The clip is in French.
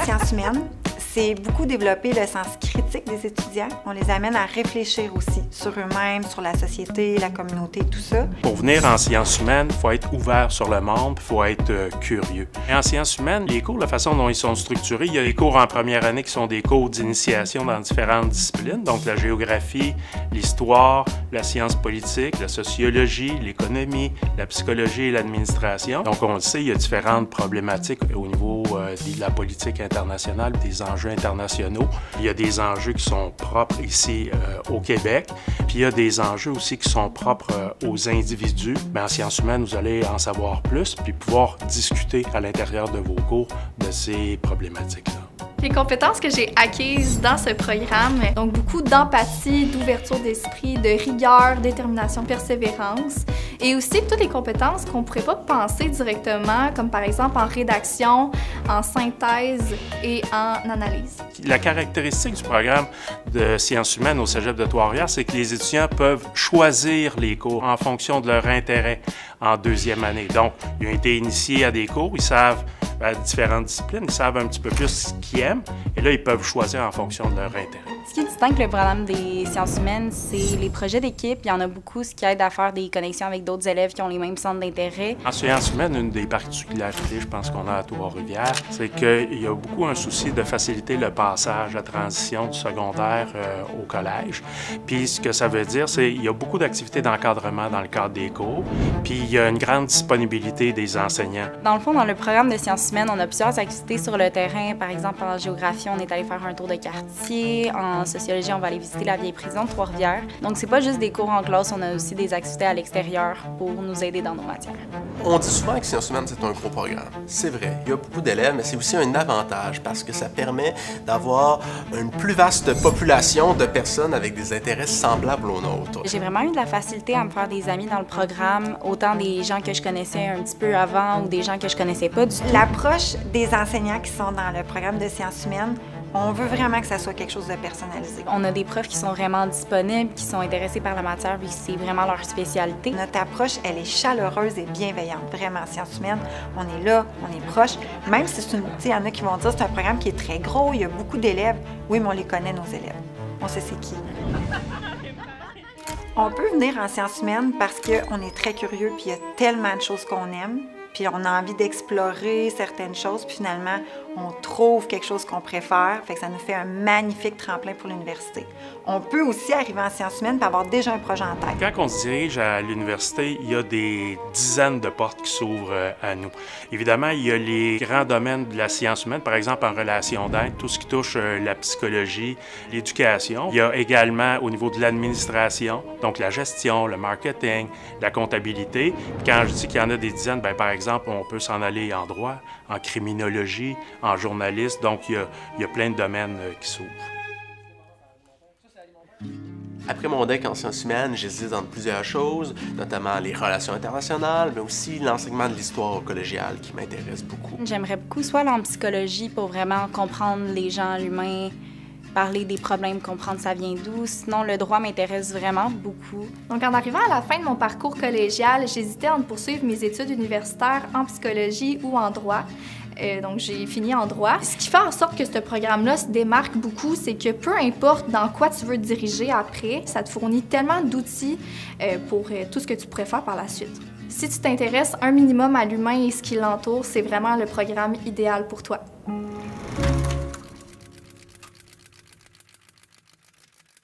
sciences humaines, c'est beaucoup développer le sens critique des étudiants. On les amène à réfléchir aussi sur eux-mêmes, sur la société, la communauté, tout ça. Pour venir en sciences humaines, il faut être ouvert sur le monde, il faut être curieux. Et en sciences humaines, les cours, la façon dont ils sont structurés, il y a les cours en première année qui sont des cours d'initiation dans différentes disciplines, donc la géographie, l'histoire, la science politique, la sociologie, l'économie, la psychologie et l'administration. Donc on le sait, il y a différentes problématiques au niveau de la politique internationale, des enjeux internationaux. Il y a des enjeux qui sont propres ici au Québec, puis il y a des enjeux aussi qui sont propres aux individus. Mais en sciences humaines, vous allez en savoir plus, puis pouvoir discuter à l'intérieur de vos cours de ces problématiques-là. Les compétences que j'ai acquises dans ce programme, donc beaucoup d'empathie, d'ouverture d'esprit, de rigueur, détermination, persévérance, et aussi toutes les compétences qu'on ne pourrait pas penser directement, comme par exemple en rédaction, en synthèse et en analyse. La caractéristique du programme de sciences humaines au Cégep de Trois-Rivières, c'est que les étudiants peuvent choisir les cours en fonction de leur intérêt en deuxième année. Donc, ils ont été initiés à des cours, ils savent à différentes disciplines, ils savent un petit peu plus ce qu'ils aiment, et là, ils peuvent choisir en fonction de leur intérêt. Ce qui distingue le programme des sciences humaines, c'est les projets d'équipe. Il y en a beaucoup, ce qui aide à faire des connexions avec d'autres élèves qui ont les mêmes centres d'intérêt. En sciences humaines, une des particularités, je pense, qu'on a à Trois-Rivières, c'est qu'il y a beaucoup un souci de faciliter le passage, la transition du secondaire au collège. Puis ce que ça veut dire, c'est qu'il y a beaucoup d'activités d'encadrement dans le cadre des cours, puis il y a une grande disponibilité des enseignants. Dans le fond, dans le programme de sciences humaines, on a plusieurs activités sur le terrain. Par exemple, en géographie, on est allé faire un tour de quartier. En sociologie, on va aller visiter la vieille prison de Trois-Rivières. Donc, c'est pas juste des cours en classe, on a aussi des activités à l'extérieur pour nous aider dans nos matières. On dit souvent que sciences humaines, c'est un gros programme. C'est vrai, il y a beaucoup d'élèves, mais c'est aussi un avantage parce que ça permet d'avoir une plus vaste population de personnes avec des intérêts semblables aux nôtres. J'ai vraiment eu de la facilité à me faire des amis dans le programme, autant des gens que je connaissais un petit peu avant ou des gens que je connaissais pas du tout. L'approche des enseignants qui sont dans le programme de sciences humaines, on veut vraiment que ça soit quelque chose de personnalisé. On a des profs qui sont vraiment disponibles, qui sont intéressés par la matière, puis c'est vraiment leur spécialité. Notre approche, elle est chaleureuse et bienveillante. Vraiment, en sciences humaines, on est là, on est proche. Même si il y en a qui vont dire que c'est un programme qui est très gros, il y a beaucoup d'élèves. Oui, mais on les connaît, nos élèves. On sait c'est qui. On peut venir en sciences humaines parce qu'on est très curieux, puis il y a tellement de choses qu'on aime. Puis on a envie d'explorer certaines choses, puis finalement, on trouve quelque chose qu'on préfère, fait que ça nous fait un magnifique tremplin pour l'université. On peut aussi arriver en sciences humaines et avoir déjà un projet en tête. Quand on se dirige à l'université, il y a des dizaines de portes qui s'ouvrent à nous. Évidemment, il y a les grands domaines de la science humaine, par exemple en relation d'aide, tout ce qui touche la psychologie, l'éducation. Il y a également au niveau de l'administration, donc la gestion, le marketing, la comptabilité. Puis quand je dis qu'il y en a des dizaines, bien, par exemple, on peut s'en aller en droit, en criminologie, en journaliste, donc il y a plein de domaines qui s'ouvrent. Après mon DEC en sciences humaines, j'hésite entre plusieurs choses, notamment les relations internationales, mais aussi l'enseignement de l'histoire au collégial qui m'intéresse beaucoup. J'aimerais beaucoup soit aller en psychologie pour vraiment comprendre les gens, l'humain, parler des problèmes, comprendre ça vient d'où. Sinon, le droit m'intéresse vraiment beaucoup. Donc, en arrivant à la fin de mon parcours collégial, j'hésitais entre poursuivre mes études universitaires en psychologie ou en droit. Donc, j'ai fini en droit. Ce qui fait en sorte que ce programme-là se démarque beaucoup, c'est que peu importe dans quoi tu veux te diriger après, ça te fournit tellement d'outils pour tout ce que tu pourrais faire par la suite. Si tu t'intéresses un minimum à l'humain et ce qui l'entoure, c'est vraiment le programme idéal pour toi.